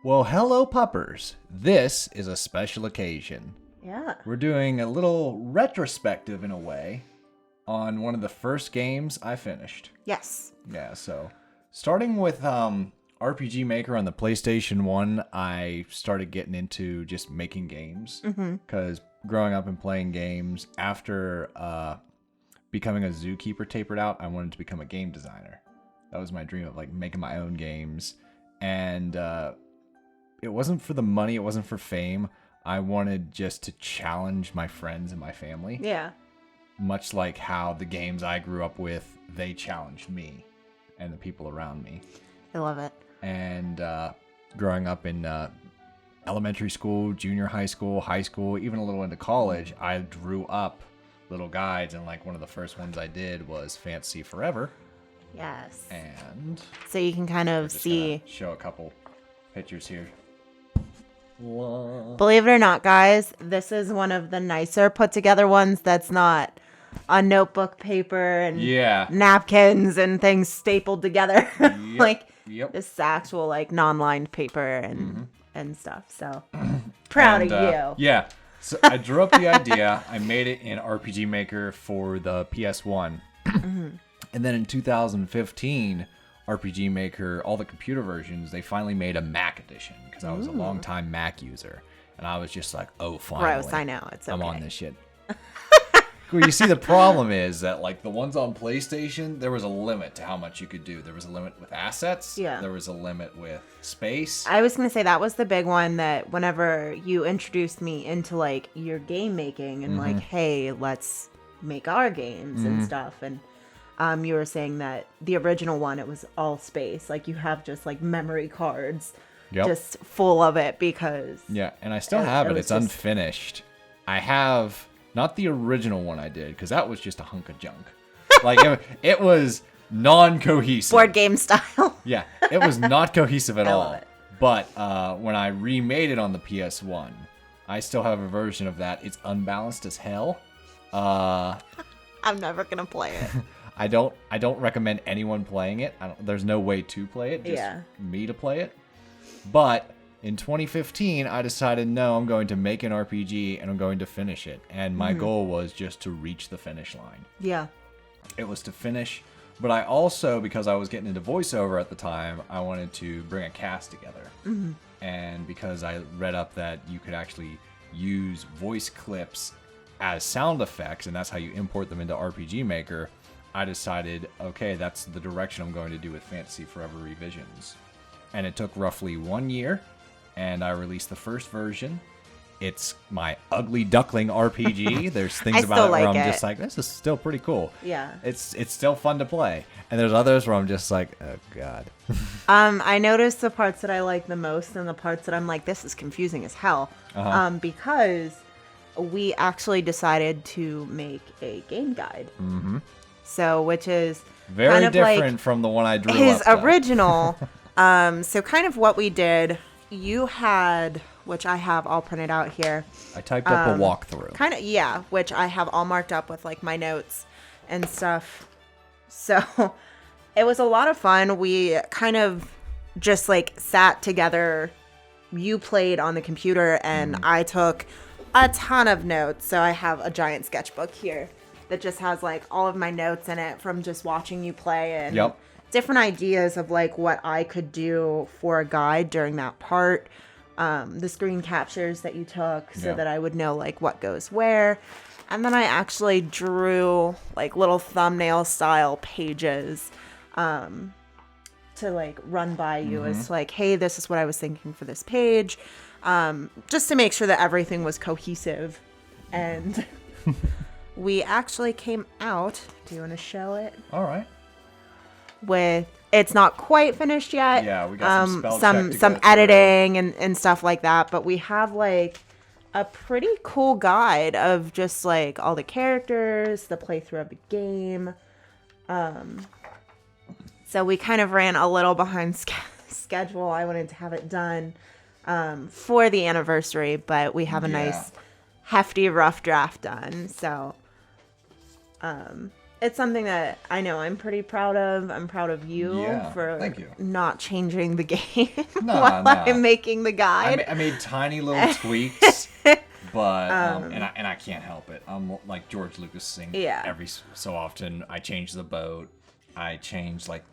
Well, hello, puppers. This is a special occasion. Yeah. We're doing a little retrospective, in a way, on one of the first games I finished. Yes. Yeah, so starting with RPG Maker on the PlayStation 1, I started getting into just making games. Because growing up and playing games, after becoming a zookeeper tapered out, I wanted to become a game designer. That was my dream of like making my own games. And it wasn't for the money, it wasn't for fame. I wanted just to challenge my friends and my family. Yeah. Much like how the games I grew up with, they challenged me and the people around me. I love it. And growing up in elementary school, junior high school, even a little into college, I drew up little guides. And like one of the first ones I did was Fantasy Forever. Yes. And so you can kind of see. Show a couple pictures here. Believe it or not, guys, this is one of the nicer put together ones that's not on notebook paper and napkins and things stapled together. This is actual like non-lined paper and stuff. So proud of you. Yeah. So I drew up the idea. I made it in RPG Maker for the PS1. And then in 2015, RPG Maker, all the computer versions, they finally made a Mac edition because I was a long-time Mac user. And I was just like, oh, finally. Gross, I know. It's okay. I'm on this shit. Well, you see, the problem is that like the ones on PlayStation, there was a limit to how much you could do. There was a limit with assets. Yeah. There was a limit with space. I was going to say that was the big one that whenever you introduced me into like your game making and like, hey, let's make our games and stuff. And you were saying that the original one, it was all space. Like you have just like memory cards just full of it because... Yeah, and I still have it. It's unfinished. I have... Not the original one I did, because that was just a hunk of junk. Like, it was non-cohesive. Board game style. Yeah, it was not cohesive at all. Love it. But when I remade it on the PS1, I still have a version of that. It's unbalanced as hell. I'm never going to play it. I don't recommend anyone playing it. There's no way to play it, just me to play it. But... in 2015, I decided, no, I'm going to make an RPG and I'm going to finish it. And my goal was just to reach the finish line. Yeah. It was to finish. But I also, because I was getting into voiceover at the time, I wanted to bring a cast together. And because I read up that you could actually use voice clips as sound effects, and that's how you import them into RPG Maker, I decided, okay, that's the direction I'm going to do with Fantasy Forever Revisions. And it took roughly 1 year. And I released the first version. It's my ugly duckling RPG. There's things about it where I'm just like, this is still pretty cool. Yeah. It's still fun to play. And there's others where I'm just like, oh, God. I noticed the parts that I like the most and the parts that I'm like, this is confusing as hell. Because we actually decided to make a game guide. So, which is very kind of different like from the one I drew his up, original. So kind of what we did... You had, which I have all printed out here. I typed up a walkthrough. Kind of, yeah, which I have all marked up with like my notes and stuff. So it was a lot of fun. We kind of just like sat together. You played on the computer and I took a ton of notes. So I have a giant sketchbook here that just has like all of my notes in it from just watching you play and different ideas of like what I could do for a guide during that part. The screen captures that you took so that I would know like what goes where. And then I actually drew like little thumbnail style pages to like run by you as like, hey, this is what I was thinking for this page. Just to make sure that everything was cohesive. And we actually came out. Do you want to show it? All right. With it's not quite finished yet. Yeah, we got some spell check to some go editing and stuff like that. But we have like a pretty cool guide of just like all the characters, the playthrough of the game. So we kind of ran a little behind schedule. I wanted to have it done for the anniversary, but we have a nice hefty rough draft done. So it's something that I know I'm pretty proud of. I'm proud of you for thank you. not changing the game Nah, while I'm making the guide. I made tiny little tweaks, but and I can't help it. I'm like George Lucas sing. Every so often I change the boat. I change like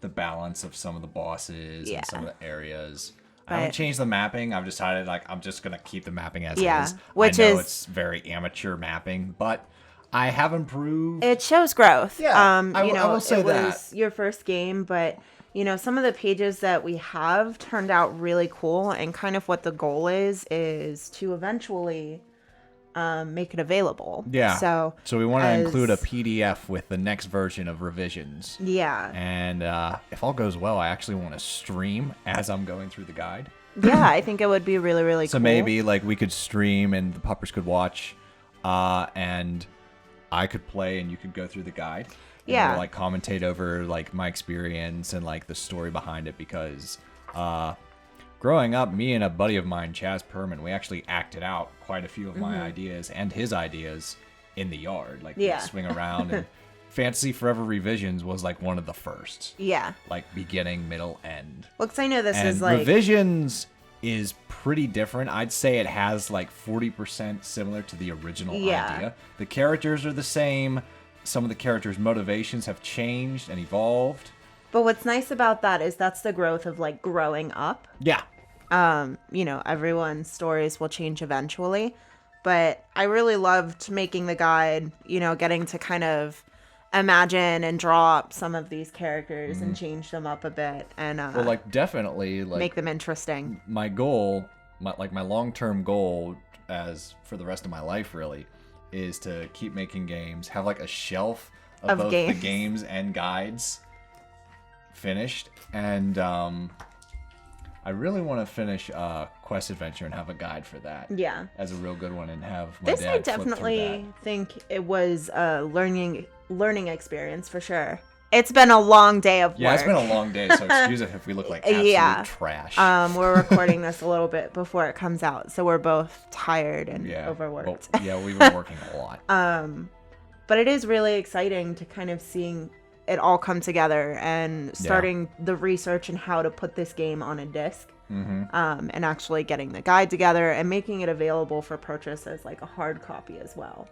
the balance of some of the bosses and some of the areas. I haven't changed the mapping. I've decided like I'm just gonna keep the mapping as is. Which I know it's very amateur mapping, but I have improved. It shows growth. Yeah, I will say it was your first game, but some of the pages that we have turned out really cool, and kind of what the goal is to eventually make it available. Yeah. So we want to include a PDF with the next version of revisions. Yeah. And if all goes well, I actually want to stream as I'm going through the guide. Yeah, I think it would be really, really cool. So maybe like we could stream and the puppers could watch, and I could play and you could go through the guide. And we'll, like commentate over like my experience and like the story behind it, because growing up, me and a buddy of mine, Chaz Perman, we actually acted out quite a few of my ideas and his ideas in the yard. Like, we'd swing around, and Fantasy Forever Revisions was like one of the first. Yeah. Like, beginning, middle, end. Well, 'cause I know this is like... Revisions is pretty different. I'd say it has like 40% similar to the original idea. The characters are the same. Some of the characters' motivations have changed and evolved. But what's nice about that is that's the growth of like growing up. Yeah. Everyone's stories will change eventually. But I really loved making the guide, getting to kind of imagine and draw up some of these characters and change them up a bit. And well, like, definitely like make them interesting. My goal, my long-term goal as for the rest of my life really, is to keep making games, have like a shelf of both the games and guides finished, and I really want to finish Quest Adventure and have a guide for that. Yeah, as a real good one, and have my dad I definitely think it was a learning experience for sure. It's been a long day of work. Yeah, it's been a long day, so excuse us if we look like absolute trash. We're recording this a little bit before it comes out, so we're both tired and overworked. Well, we've been working a lot. But it is really exciting to kind of seeing it all come together and starting the research and how to put this game on a disc, and actually getting the guide together and making it available for purchase as like a hard copy as well.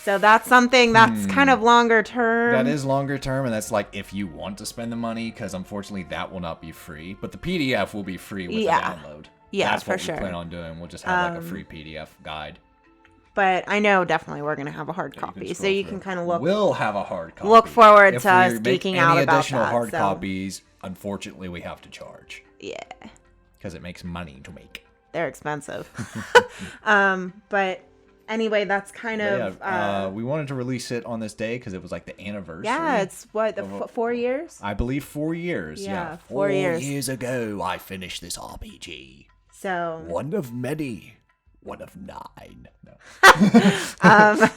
So that's something that's kind of longer term. That is longer term, and that's like if you want to spend the money, because unfortunately that will not be free. But the PDF will be free with the download. Yeah, that's for sure. That's what we plan on doing. We'll just have like a free PDF guide. But I know definitely we're going to have a hard copy, so you can kind of look. We'll have a hard copy. Look forward to us geeking out about that. Any additional hard copies, unfortunately, we have to charge. Yeah. Because it makes money to make. They're expensive. But anyway, that's kind of... we wanted to release it on this day because it was like the anniversary. Yeah, it's 4 years? I believe 4 years. Yeah, 4 years. 4 years ago, I finished this RPG. So... One of many. One of 9. No.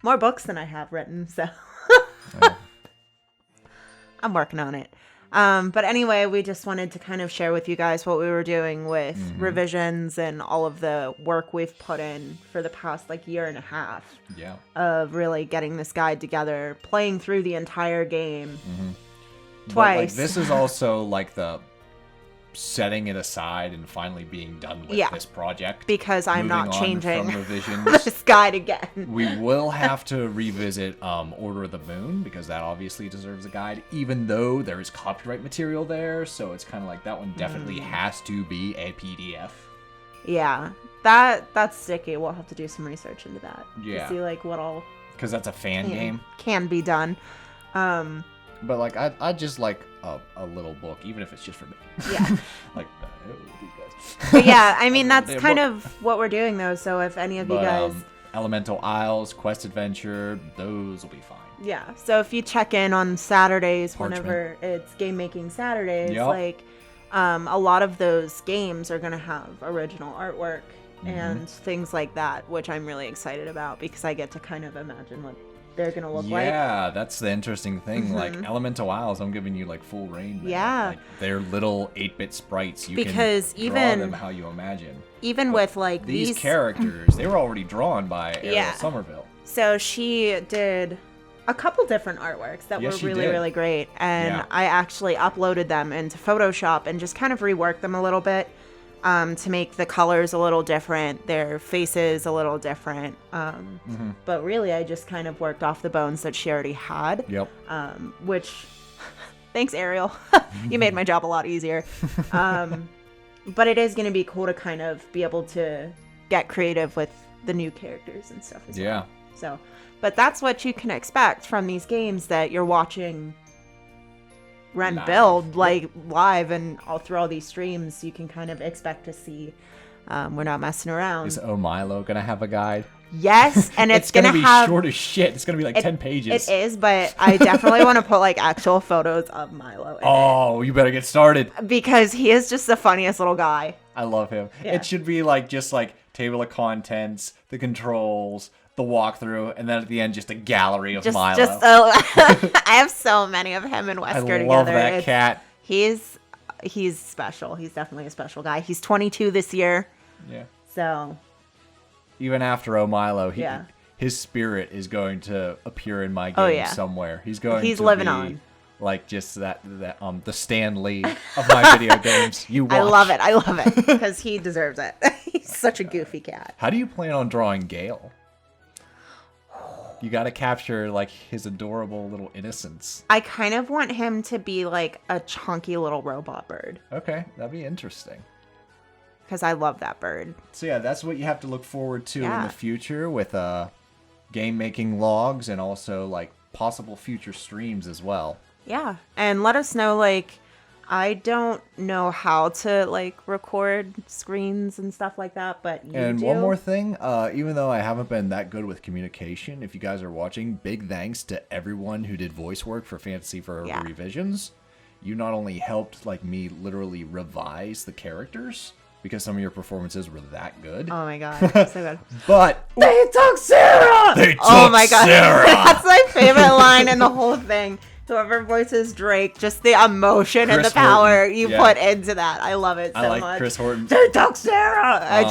More books than I have written, so... I'm working on it. But anyway, we just wanted to kind of share with you guys what we were doing with revisions and all of the work we've put in for the past like year and a half. Yeah. Of really getting this guide together, playing through the entire game twice. But, like, this is also like the setting it aside and finally being done with this project. Because I'm not changing revisions. this guide again. We will have to revisit Order of the Moon, because that obviously deserves a guide, even though there is copyright material there, so it's kind of like that one definitely has to be a PDF. Yeah, that's sticky. We'll have to do some research into that. Yeah. To see like what all... Because that's a fan game. Can be done. But like I just like a little book, even if it's just for me. Yeah. Like these guys. But yeah, I mean that's kind of what we're doing though. So if any of you guys, Elemental Isles, Quest Adventure, those will be fine. Yeah. So if you check in on Saturdays, whenever it's Game Making Saturdays, like a lot of those games are gonna have original artwork and things like that, which I'm really excited about because I get to kind of imagine what they're gonna look like. Yeah, that's the interesting thing. Like Elemental Isles, I'm giving you like full reign. Yeah, like, they're little 8-bit sprites. You because can draw them how you imagine. Even with like these characters, they were already drawn by Ariel Somerville. So she did a couple different artworks that Yes, were you really, did. really great. And Yeah. I actually uploaded them into Photoshop and just kind of reworked them a little bit to make the colors a little different, their faces a little different. But really, I just kind of worked off the bones that she already had. Yep. Which, thanks, Ariel. You made my job a lot easier. But it is going to be cool to kind of be able to get creative with the new characters and stuff as well. Yeah. So, but that's what you can expect from these games that you're watching Ren build like live, and all through all these streams you can kind of expect to see. We're not messing around. Is Milo gonna have a guide? Yes, and it's gonna gonna be have short as shit. It's gonna be like 10 pages. It is, but I definitely want to put like actual photos of Milo in Oh, you better get started. it, because he is just the funniest little guy. I love him. Yeah. It should be like just like table of contents, the controls, the walkthrough, and then at the end just a gallery of Milo. I have so many of him and I Wesker love together. that cat. He's special. He's definitely a special guy. He's 22 this year, Yeah. so Even after Milo, Yeah. his spirit is going to appear in my game Oh, yeah. somewhere. He's going He's to living be on. like just that the Stan Lee of my video games. You watch. I love it because he deserves it. He's such a goofy cat. How do you plan on drawing Gale? You got to capture like his adorable little innocence. I kind of want him to be like a chunky little robot bird Okay, that'd be interesting. because I love that bird. So yeah, that's what you have to look forward to in Yeah. the future with game making logs and also like possible future streams as well. Yeah, and let us know, like, I don't know how to like record screens and stuff like that, but you And do. one more thing, even though I haven't been that good with communication, if you guys are watching, big thanks to everyone who did voice work for Fantasy Forever Yeah. Revisions. You not only helped like me literally revise the characters because some of your performances were that good, Oh my god, so good. but They took Sarah! They took Oh my god. Sarah! That's my favorite line in the whole thing. Whoever voices Drake, just the emotion and Chris the power Horton, you yeah. put into that. I love it so I like much. Chris Horton. They took Sarah! I had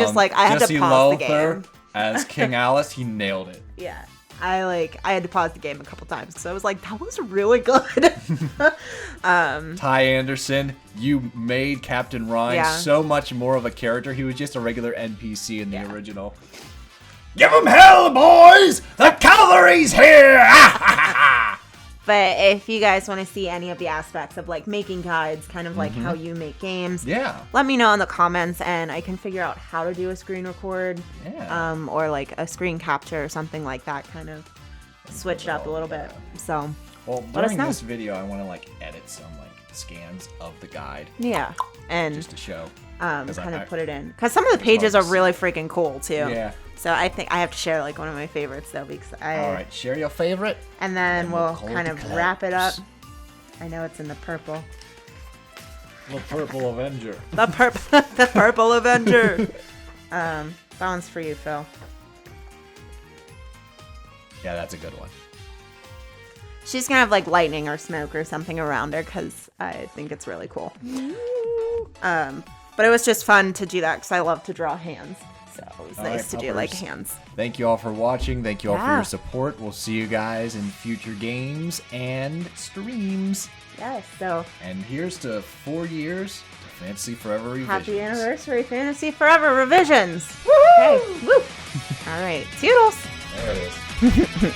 Jesse to pause the Lowther game. as King Alice, he nailed it. Yeah. I had to pause the game a couple times because I was like, that was really good. Ty Anderson, you made Captain Ryan Yeah. so much more of a character. He was just a regular NPC in the Yeah. original. Give 'em hell, boys! The cavalry's here! But if you guys want to see any of the aspects of like making guides, kind of like how you make games, Yeah. let me know in the comments and I can figure out how to do a screen record, Yeah. or like a screen capture or something like that, kind of switch it up a little bit. So Well, let us during know. this video, I want to like edit some like scans of the guide yeah, and just to show. kind 'cause of I- put it in because some of the it's pages hard are to really freaking cool too. Yeah. So I think I have to share like one of my favorites though because All right, share your favorite. and then And we'll we'll call kind it of the wrap it up. collapse. I know it's in the purple. The Purple Avenger. The purple Avenger. That one's for you, Phil. Yeah, that's a good one. She's gonna have like lightning or smoke or something around her because I think it's really cool. But it was just fun to do that because I love to draw hands. So it was All nice right, to do like puppers. hands. Thank you all for watching. Thank you all for Yeah. your support. We'll see you guys in future games and streams. Yes. So And here's to 4 years to Fantasy Forever Revisions. happy anniversary, Fantasy Forever revisions. Okay. Woo. All right. Toodles. There it is.